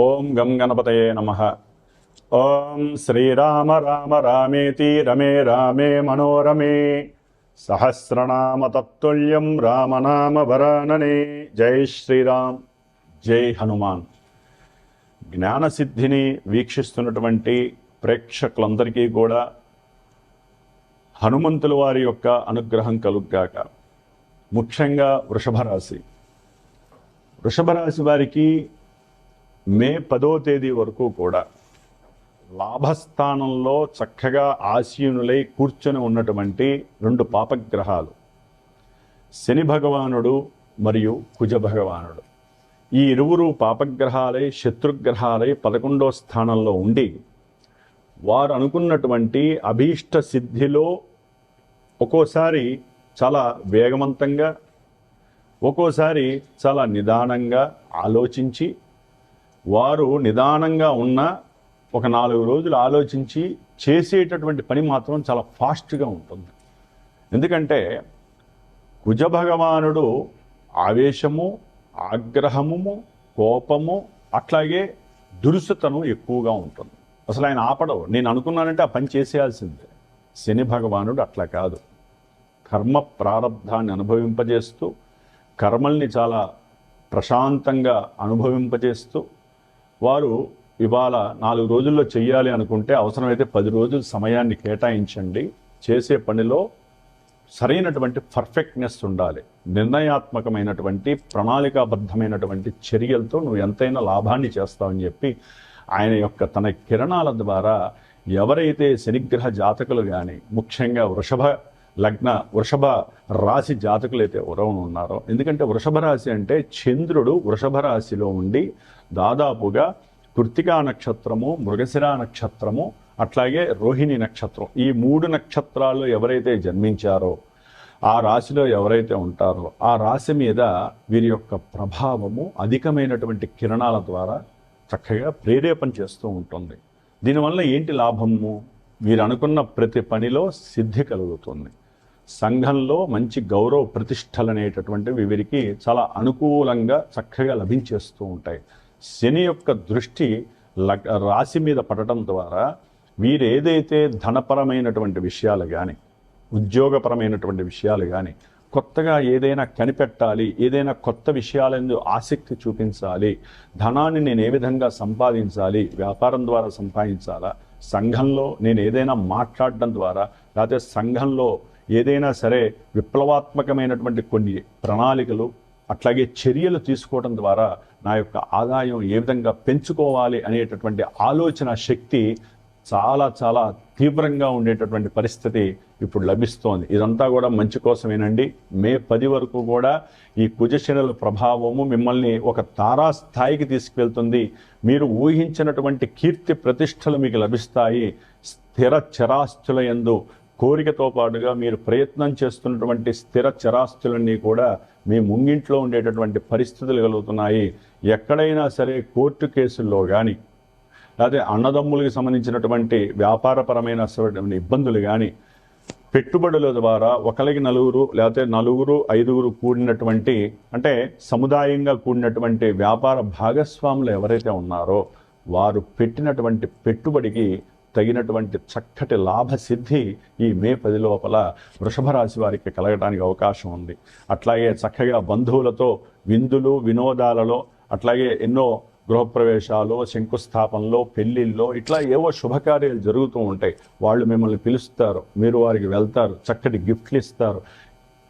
ఓం గం గణపతయే నమః. ఓం శ్రీరామ రామ రామేతి రమే రామే మనోరమే సహస్రనామ తత్తుల్యం రామనామ వరాననే. జై శ్రీరామ్, జై హనుమాన్. జ్ఞానసిద్ధిని వీక్షిస్తున్నటువంటి ప్రేక్షకులందరికీ కూడా హనుమంతుల వారి యొక్క అనుగ్రహం కలుగ్గాక. ముఖ్యంగా వృషభ రాశి వారికి మే 10వ తేదీ వరకు కూడా లాభస్థానంలో చక్కగా ఆసీనులై కూర్చొని ఉన్నటువంటి రెండు పాపగ్రహాలు శని భగవానుడు మరియు కుజ భగవానుడు, ఈ ఇరువురు పాపగ్రహాలై శత్రుగ్రహాలై 11వ స్థానంలో ఉండి వారు అనుకున్నటువంటి అభీష్ట సిద్ధిలో ఒక్కోసారి చాలా వేగవంతంగా, ఒక్కోసారి చాలా నిదానంగా ఆలోచించి, వారు నిదానంగా ఉన్న ఒక 4 రోజులు ఆలోచించి చేసేటటువంటి పని మాత్రం చాలా ఫాస్ట్గా ఉంటుంది. ఎందుకంటే కుజ భగవానుడు ఆవేశము, ఆగ్రహము, కోపము, అట్లాగే దురుసుతనం ఎక్కువగా ఉంటుంది. అసలు ఆయన ఆపడవు. నేను అనుకున్నానంటే ఆ పని చేసేయాల్సిందే. శని భగవానుడు అట్లా కాదు. కర్మ ప్రారబ్ధాన్ని అనుభవింపజేస్తూ, కర్మల్ని చాలా ప్రశాంతంగా అనుభవింపజేస్తూ, వారు ఇవాళ 4 రోజుల్లో చెయ్యాలి అనుకుంటే అవసరమైతే 10 రోజుల సమయాన్ని కేటాయించండి. చేసే పనిలో సరైనటువంటి పర్ఫెక్ట్నెస్ ఉండాలి. నిర్ణయాత్మకమైనటువంటి ప్రణాళికాబద్ధమైనటువంటి చర్యలతో నువ్వు ఎంతైనా లాభాన్ని చేస్తావని చెప్పి ఆయన యొక్క తన కిరణాల ద్వారా ఎవరైతే శనిగ్రహ జాతకులు కానీ, ముఖ్యంగా వృషభ రాశి జాతకులు అయితే ఎవరో ఉన్నారో, ఎందుకంటే వృషభ రాశి అంటే చంద్రుడు వృషభ రాశిలో ఉండి దాదాపుగా కృత్తికా నక్షత్రము, మృగశిర నక్షత్రము, అట్లాగే రోహిణి నక్షత్రం, ఈ 3 నక్షత్రాల్లో ఎవరైతే జన్మించారో, ఆ రాశిలో ఎవరైతే ఉంటారో ఆ రాశి మీద వీరి యొక్క ప్రభావము అధికమైనటువంటి కిరణాల ద్వారా చక్కగా ప్రేరేపణ చేస్తూ ఉంటుంది. దీనివల్ల ఏంటి లాభము? వీరు అనుకున్న ప్రతి పనిలో సిద్ధి కలుగుతుంది. సంఘంలో మంచి గౌరవ ప్రతిష్టలు అనేటటువంటివి వీరికి చాలా అనుకూలంగా చక్కగా లభించేస్తూ ఉంటాయి. శని యొక్క దృష్టి రాశి మీద పడటం ద్వారా వీరు ఏదైతే ధనపరమైనటువంటి విషయాలు కానీ, ఉద్యోగపరమైనటువంటి విషయాలు కానీ, కొత్తగా ఏదైనా కనిపెట్టాలి, ఏదైనా కొత్త విషయాలందు ఆసక్తి చూపించాలి, ధనాన్ని నేను ఏ విధంగా సంపాదించాలి, వ్యాపారం ద్వారా సంపాదించాలా, సంఘంలో నేను ఏదైనా మాట్లాడడం ద్వారా, లేకపోతే సంఘంలో ఏదైనా సరే విప్లవాత్మకమైనటువంటి కొన్ని ప్రణాళికలు, అట్లాగే చర్యలు తీసుకోవడం ద్వారా నా యొక్క ఆదాయం ఏ విధంగా పెంచుకోవాలి అనేటటువంటి ఆలోచన శక్తి చాలా చాలా తీవ్రంగా ఉండేటటువంటి పరిస్థితి ఇప్పుడు లభిస్తోంది. ఇదంతా కూడా మంచి కోసమేనండి. మే 10 వరకు కూడా ఈ కుజశనుల ప్రభావము మిమ్మల్ని ఒక తారాస్థాయికి తీసుకువెళ్తుంది. మీరు ఊహించినటువంటి కీర్తి ప్రతిష్టలు మీకు లభిస్తాయి. స్థిర చరాస్తుల యందు కోరికతో పాటుగా మీరు ప్రయత్నం చేస్తున్నటువంటి స్థిర చరాస్తులన్నీ కూడా మీ ముంగింట్లో ఉండేటటువంటి పరిస్థితులు కలుగుతున్నాయి. ఎక్కడైనా సరే కోర్టు కేసుల్లో కానీ, లేకపోతే అన్నదమ్ములకి సంబంధించినటువంటి వ్యాపారపరమైన ఇబ్బందులు కానీ, పెట్టుబడుల ద్వారా ఒకరికి 4 లేకపోతే 4, 5 కూడినటువంటి, అంటే సముదాయంగా కూడినటువంటి వ్యాపార భాగస్వాములు ఎవరైతే ఉన్నారో వారు పెట్టినటువంటి పెట్టుబడికి తగినటువంటి చక్కటి లాభసిద్ధి ఈ మే 10 లోపల వృషభ రాశి వారికి కలగడానికి అవకాశం ఉంది. అట్లాగే చక్కగా బంధువులతో విందులు వినోదాలలో, అట్లాగే ఎన్నో గృహప్రవేశాలు, శంకుస్థాపనలో, పెళ్లిల్లో, ఇట్లా ఏవో శుభకార్యాలు జరుగుతూ ఉంటాయి. వాళ్ళు మిమ్మల్ని పిలుస్తారు, మీరు వారికి వెళ్తారు, చక్కటి గిఫ్ట్లు ఇస్తారు.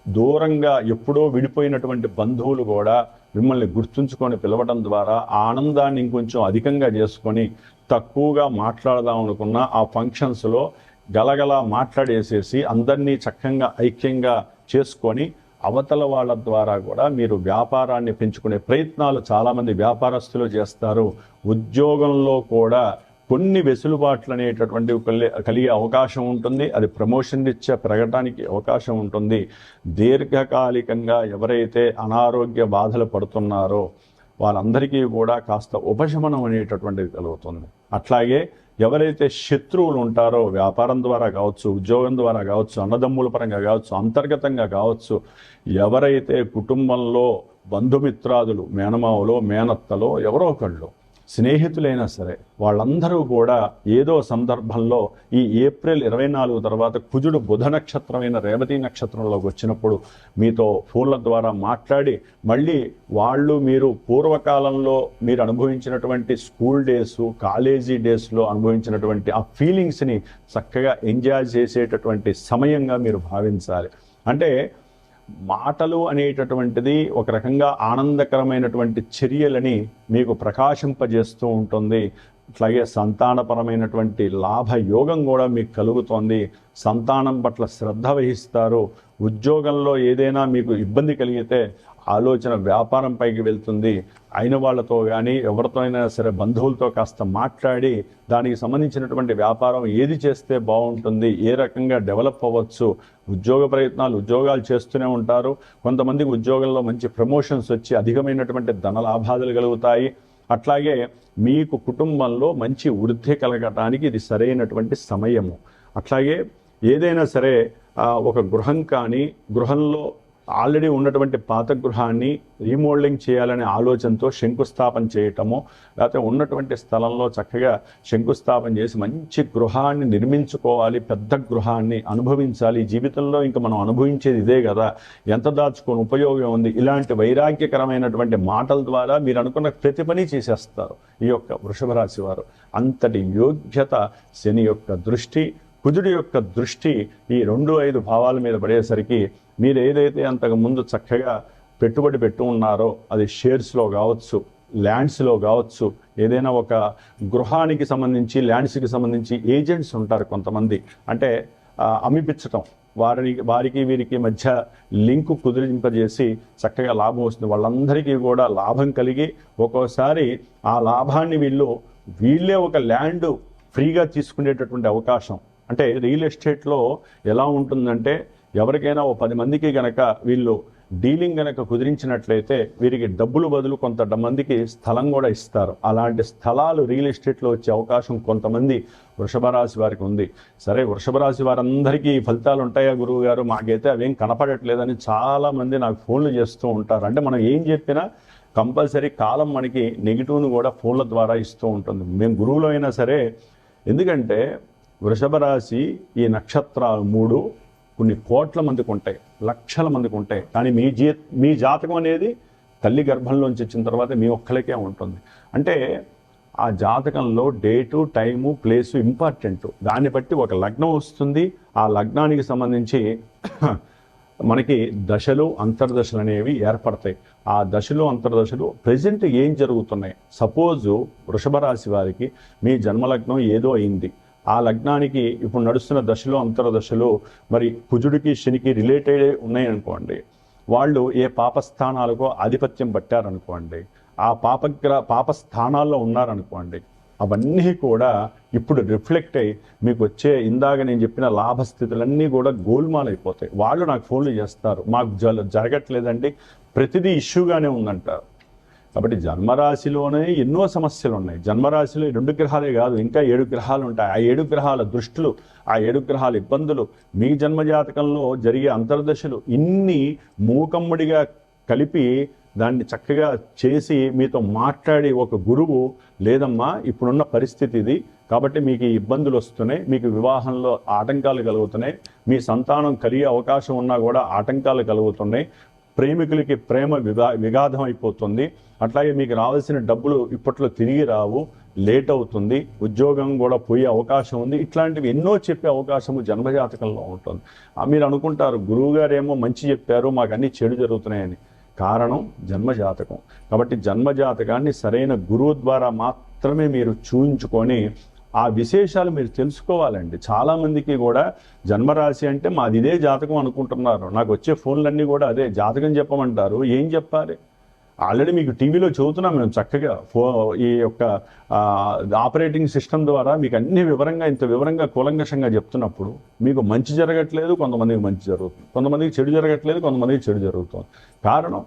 దూరంగా ఎప్పుడో విడిపోయినటువంటి బంధువులు కూడా మిమ్మల్ని గుర్తుంచుకొని పిలవడం ద్వారా ఆ ఆనందాన్ని ఇంకొంచెం అధికంగా చేసుకొని, తక్కువగా మాట్లాడదాం అనుకున్న ఆ ఫంక్షన్స్లో గలగలా మాట్లాడేసేసి అందరినీ చక్కగా ఐక్యంగా చేసుకొని అవతల వాళ్ళ ద్వారా కూడా మీరు వ్యాపారాన్ని పెంచుకునే ప్రయత్నాలు చాలామంది వ్యాపారస్తులు చేస్తారు. ఉద్యోగంలో కూడా కొన్ని వెసులుబాట్లు అనేటటువంటివి కలిగే అవకాశం ఉంటుంది. అది ప్రమోషన్ రీత్యా పెరగడానికి అవకాశం ఉంటుంది. దీర్ఘకాలికంగా ఎవరైతే అనారోగ్య బాధలు పడుతున్నారో వాళ్ళందరికీ కూడా కాస్త ఉపశమనం అనేటటువంటిది కలుగుతుంది. అట్లాగే ఎవరైతే శత్రువులు ఉంటారో వ్యాపారం ద్వారా కావచ్చు, ఉద్యోగం ద్వారా కావచ్చు, అన్నదమ్ముల పరంగా కావచ్చు, అంతర్గతంగా కావచ్చు, ఎవరైతే కుటుంబంలో బంధుమిత్రాదులు, మేనమావలో, మేనత్తలో ఎవరో ఒకళ్ళు స్నేహితులైనా సరే వాళ్ళందరూ కూడా ఏదో సందర్భంలో ఈ ఏప్రిల్ 24 తర్వాత కుజుడు బుధ నక్షత్రమైన రేవతి నక్షత్రంలోకి వచ్చినప్పుడు మీతో ఫోన్ల ద్వారా మాట్లాడి మళ్ళీ వాళ్ళు మీరు పూర్వకాలంలో మీరు అనుభవించినటువంటి స్కూల్ డేస్ కాలేజీ డేస్లో అనుభవించినటువంటి ఆ ఫీలింగ్స్ని చక్కగా ఎంజాయ్ చేసేటటువంటి సమయంగా మీరు భావించాలి. అంటే మాటలు అనేటటువంటిది ఒక రకంగా ఆనందకరమైనటువంటి చర్యలని మీకు ప్రకాశింపజేస్తూ ఉంటుంది. అట్లాగే సంతానపరమైనటువంటి లాభయోగం కూడా మీకు కలుగుతోంది. సంతానం పట్ల శ్రద్ధ వహిస్తారు. ఉద్యోగంలో ఏదైనా మీకు ఇబ్బంది కలిగితే ఆలోచన వ్యాపారం పైకి వెళ్తుంది. అయిన వాళ్ళతో కానీ ఎవరితో అయినా సరే బంధువులతో కాస్త మాట్లాడి దానికి సంబంధించినటువంటి వ్యాపారం ఏది చేస్తే బాగుంటుంది, ఏ రకంగా డెవలప్ అవ్వచ్చు, ఉద్యోగాలు చేస్తూనే ఉంటారు. కొంతమందికి ఉద్యోగంలో మంచి ప్రమోషన్స్ వచ్చి అధికమైనటువంటి ధన లాభాలు కలుగుతాయి. అట్లాగే మీకు కుటుంబంలో మంచి వృద్ధి కలగటానికి ఇది సరైనటువంటి సమయము. అట్లాగే ఏదైనా సరే ఒక గృహం కానీ గృహంలో ఆల్రెడీ ఉన్నటువంటి పాత గృహాన్ని రీమోడలింగ్ చేయాలనే ఆలోచనతో శంకుస్థాపన చేయటము, లేకపోతే ఉన్నటువంటి స్థలంలో చక్కగా శంకుస్థాపన చేసి మంచి గృహాన్ని నిర్మించుకోవాలి, పెద్ద గృహాన్ని అనుభవించాలి. జీవితంలో ఇంకా మనం అనుభవించేది ఇదే కదా, ఎంత దాచుకొని ఉపయోగం ఉంది. ఇలాంటి వైరాగ్యకరమైనటువంటి మాటల ద్వారా మీరు అనుకున్న ప్రతి పని చేసేస్తారు ఈ యొక్క వృషభ రాశి వారు. అంతటి యోగ్యత శని యొక్క దృష్టి, కుజుడి యొక్క దృష్టి ఈ 2-5 భావాల మీద పడేసరికి మీరు ఏదైతే అంతకుముందు చక్కగా పెట్టుబడి పెట్టు ఉన్నారో అది షేర్స్లో కావచ్చు, ల్యాండ్స్లో కావచ్చు, ఏదైనా ఒక గృహానికి సంబంధించి ల్యాండ్స్కి సంబంధించి ఏజెంట్స్ ఉంటారు కొంతమంది, అంటే అమ్మిపించటం, వారికి వీరికి మధ్య లింకు కుదిరింపజేసి చక్కగా లాభం వస్తుంది. వాళ్ళందరికీ కూడా లాభం కలిగి ఒక్కోసారి ఆ లాభాన్ని వీళ్ళే ఒక ల్యాండ్ ఫ్రీగా తీసుకునేటటువంటి అవకాశం. అంటే రియల్ ఎస్టేట్లో ఎలా ఉంటుందంటే ఎవరికైనా ఓ 10 మందికి గనక వీళ్ళు డీలింగ్ గనక కుదిరించినట్లయితే వీరికి డబ్బులు బదులు కొంతమందికి స్థలం కూడా ఇస్తారు. అలాంటి స్థలాలు రియల్ ఎస్టేట్లో వచ్చే అవకాశం కొంతమంది వృషభ రాశి వారికి ఉంది. సరే, వృషభ రాశి వారందరికీ ఫలితాలు ఉంటాయా గురువు గారు, మాకైతే అవేం కనపడట్లేదని చాలామంది నాకు ఫోన్లు చేస్తూ ఉంటారు. అంటే మనం ఏం చెప్పినా కంపల్సరీ కాలం మనకి నెగిటివ్ను కూడా ఫోన్ల ద్వారా ఇస్తూ ఉంటుంది. మేము గురువులు అయినా సరే, ఎందుకంటే వృషభ రాశి ఈ నక్షత్రాలు 3 కొన్ని కోట్ల మందికి ఉంటాయి, లక్షల మందికి ఉంటాయి. కానీ మీ జాతకం అనేది తల్లి గర్భంలోంచి వచ్చిన తర్వాత మీ ఒక్కరికే ఉంటుంది. అంటే ఆ జాతకంలో డేటు, టైము, ప్లేసు ఇంపార్టెంట్. దాన్ని బట్టి ఒక లగ్నం వస్తుంది. ఆ లగ్నానికి సంబంధించి మనకి దశలు, అంతర్దశలు అనేవి ఏర్పడతాయి. ఆ దశలు, అంతర్దశలు ప్రజెంట్ ఏం జరుగుతున్నాయి. సపోజు వృషభ రాశి వారికి మీ జన్మలగ్నం ఏదో అయింది, ఆ లగ్నానికి ఇప్పుడు నడుస్తున్న దశలో, అంతర్దశలు మరి కుజుడికి శనికి రిలేటెడ్ ఉన్నాయనుకోండి, వాళ్ళు ఏ పాపస్థానాలకో ఆధిపత్యం పట్టారనుకోండి, ఆ పాపస్థానాల్లో ఉన్నారనుకోండి, అవన్నీ కూడా ఇప్పుడు రిఫ్లెక్ట్ అయ్యి మీకు వచ్చే ఇందాక నేను చెప్పిన లాభస్థితులన్నీ కూడా గోల్మాలైపోతాయి. వాళ్ళు నాకు ఫోన్లు చేస్తారు, మాకు జరగట్లేదండి, ప్రతిదీ ఇష్యూగానే ఉందంటారు. కాబట్టి జన్మరాశిలోనే ఎన్నో సమస్యలు ఉన్నాయి. జన్మరాశిలో 2 గ్రహాలే కాదు, ఇంకా 7 గ్రహాలు ఉంటాయి. ఆ 7 గ్రహాల దృష్టులు, ఆ 7 గ్రహాల ఇబ్బందులు, మీ జన్మజాతకంలో జరిగే అంతర్దశలు, ఇన్ని మూకమ్ముడిగా కలిపి దాన్ని చక్కగా చేసి మీతో మాట్లాడి ఒక గురువు, లేదమ్మా ఇప్పుడున్న పరిస్థితి ఇది కాబట్టి మీకు ఇబ్బందులు వస్తున్నాయి, మీకు వివాహంలో ఆటంకాలు కలుగుతున్నాయి, మీ సంతానం కలిగే అవకాశం ఉన్నా కూడా ఆటంకాలు కలుగుతున్నాయి, ప్రేమికులకి ప్రేమ విఘాతం అయిపోతుంది, అట్లాగే మీకు రావాల్సిన డబ్బులు ఇప్పట్లో తిరిగి రావు, లేట్ అవుతుంది, ఉద్యోగం కూడా పోయే అవకాశం ఉంది, ఇట్లాంటివి ఎన్నో చెప్పే అవకాశము జన్మజాతకంలో ఉంటుంది. మీరు అనుకుంటారు గురువుగారు ఏమో మంచి చెప్పారు, మాకు అన్ని చెడు జరుగుతున్నాయని. కారణం జన్మజాతకం. కాబట్టి జన్మజాతకాన్ని సరైన గురువు ద్వారా మాత్రమే మీరు చూయించుకొని ఆ విశేషాలు మీరు తెలుసుకోవాలండి. చాలామందికి కూడా జన్మరాశి అంటే మాది ఇదే జాతకం అనుకుంటున్నారు. నాకు వచ్చే ఫోన్లన్నీ కూడా అదే జాతకం చెప్పమంటారు. ఏం చెప్పాలి? ఆల్రెడీ మీకు టీవీలో చెబుతున్నాం మేము చక్కగా. ఈ యొక్క ఆపరేటింగ్ సిస్టమ్ ద్వారా మీకు అన్ని ఇంత వివరంగా కూలంకషంగా చెప్తున్నప్పుడు మీకు మంచి జరగట్లేదు, కొంతమందికి మంచి జరుగుతుంది, కొంతమందికి చెడు జరగట్లేదు, కొంతమందికి చెడు జరుగుతుంది. కారణం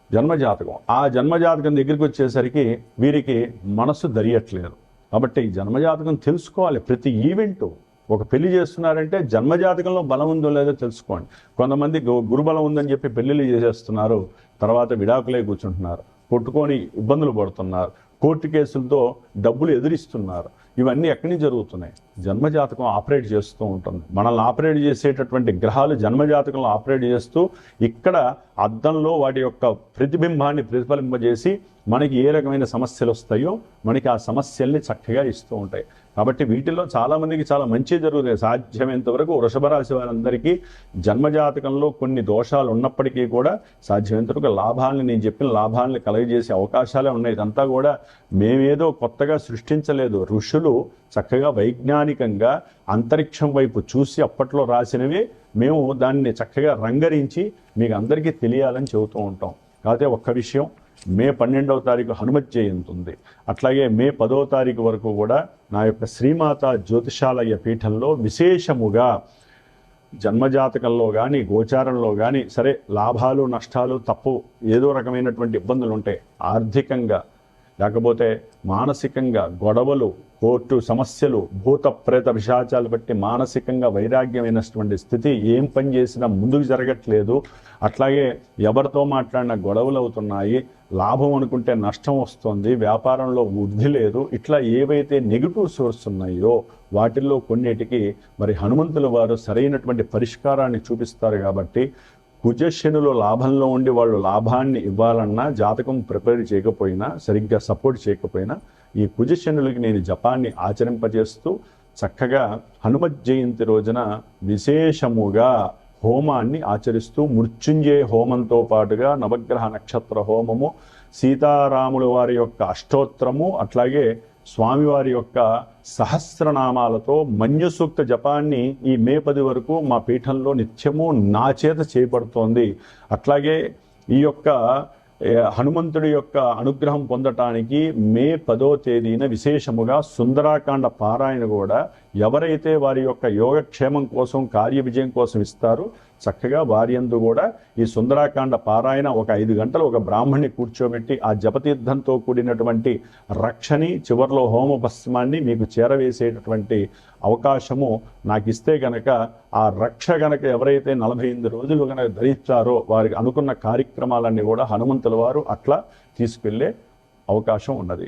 జన్మజాతకం. ఆ జన్మజాతకం దగ్గరికి వచ్చేసరికి వీరికి మనసు దరియట్లేదు. కాబట్టి జన్మజాతకం తెలుసుకోవాలి. ప్రతి ఈవెంటు, ఒక పెళ్లి చేస్తున్నారంటే జన్మజాతకంలో బలం ఉందో లేదో తెలుసుకోండి. కొంతమంది గురుబలం ఉందని చెప్పి పెళ్ళిళ్ళు చేసేస్తున్నారు, తర్వాత విడాకులే కూర్చుంటున్నారు, కొట్టుకొని ఇబ్బందులు పడుతున్నారు. కోర్టు కేసులతో డబ్బులు ఎదురిస్తున్నారు. ఇవన్నీ ఎక్కడి నుంచి జరుగుతున్నాయి? జన్మజాతకం ఆపరేట్ చేస్తూ ఉంటుంది. మనల్ని ఆపరేట్ చేసేటటువంటి గ్రహాలు జన్మజాతకంలో ఆపరేట్ చేస్తూ ఇక్కడ అద్దంలో వాటి యొక్క ప్రతిబింబాన్ని ప్రతిఫలింపజేసి మనకి ఏ రకమైన సమస్యలు వస్తాయో మనకి ఆ సమస్యల్ని చక్కగా ఇస్తూ ఉంటాయి. కాబట్టి వీటిల్లో చాలామందికి చాలా మంచి జరుగుతాయి. సాధ్యమైనంత వరకు వృషభ రాశి వారందరికీ జన్మజాతకంలో కొన్ని దోషాలు ఉన్నప్పటికీ కూడా సాధ్యమైనంత వరకు లాభాలని, నేను చెప్పిన లాభాలని కలగజేసే అవకాశాలే ఉన్నాయి. ఇదంతా కూడా మేమేదో కొత్తగా సృష్టించలేదు. ఋషులు చక్కగా వైజ్ఞానికంగా అంతరిక్షం వైపు చూసి అప్పట్లో రాసినవి మేము దాన్ని చక్కగా రంగరించి మీకు అందరికీ తెలియాలని చెబుతూ ఉంటాం. కాకపోతే ఒక్క విషయం, మే 12వ తారీఖు హనుమత్ జయంతి ఉంది. అట్లాగే మే 10వ తారీఖు వరకు కూడా నా యొక్క శ్రీమాత జ్యోతిషాలయ పీఠంలో విశేషముగా జన్మజాతకంలో కానీ గోచారంలో కానీ సరే లాభాలు నష్టాలు తప్పు ఏదో రకమైనటువంటి ఇబ్బందులు ఉంటాయి. ఆర్థికంగా లేకపోతే మానసికంగా గొడవలు, కోర్టు సమస్యలు, భూత ప్రేత పిశాచాలు బట్టి మానసికంగా వైరాగ్యమైనటువంటి స్థితి, ఏం పని చేసినా ముందుకు జరగట్లేదు, అట్లాగే ఎవరితో మాట్లాడినా గొడవలు అవుతున్నాయి, లాభం అనుకుంటే నష్టం వస్తుంది, వ్యాపారంలో వృద్ధి లేదు, ఇట్లా ఏవైతే నెగిటివ్ సోర్స్ ఉన్నాయో వాటిల్లో కొన్నిటికి మరి హనుమంతుల వారు సరైనటువంటి పరిష్కారాన్ని చూపిస్తారు. కాబట్టి కుజశనులు లాభంలో ఉండి వాళ్ళు లాభాన్ని ఇవ్వాలన్నా జాతకం ప్రిపేర్ చేయకపోయినా సరిగ్గా సపోర్ట్ చేయకపోయినా ఈ కుజశనులకి నేను జపాన్ని ఆచరింపజేస్తూ చక్కగా హనుమత్ జయంతి రోజున విశేషముగా హోమాన్ని ఆచరిస్తూ మృత్యుంజయ హోమంతో పాటుగా నవగ్రహ నక్షత్ర హోమము, సీతారాముల వారి యొక్క అష్టోత్తరము, అట్లాగే స్వామివారి యొక్క సహస్రనామాలతో మన్యుసూక్త జపాన్ని ఈ మే 10 వరకు మా పీఠంలో నిత్యము నా చేత చేయబడుతోంది. అట్లాగే ఈ యొక్క హనుమంతుడి యొక్క అనుగ్రహం పొందటానికి మే 10వ తేదీన విశేషముగా సుందరాకాండ పారాయణ కూడా ఎవరైతే వారి యొక్క యోగక్షేమం కోసం కార్య విజయం కోసం ఇస్తారో చక్కగా వారి యందు కూడా ఈ సుందరాకాండ పారాయణ ఒక 5 గంటలు ఒక బ్రాహ్మణ్ణి కూర్చోబెట్టి ఆ జపతీర్థంతో కూడినటువంటి రక్షని చివరిలో హోమ భస్మాన్ని మీకు చేరవేసేటటువంటి అవకాశము నాకు ఇస్తే గనక ఆ రక్ష గనక ఎవరైతే 48 రోజులు గనక ధరిస్తారో వారికి అనుకున్న కార్యక్రమాలన్నీ కూడా హనుమంతుల వారు అట్లా తీసుకెళ్లే అవకాశం ఉన్నది.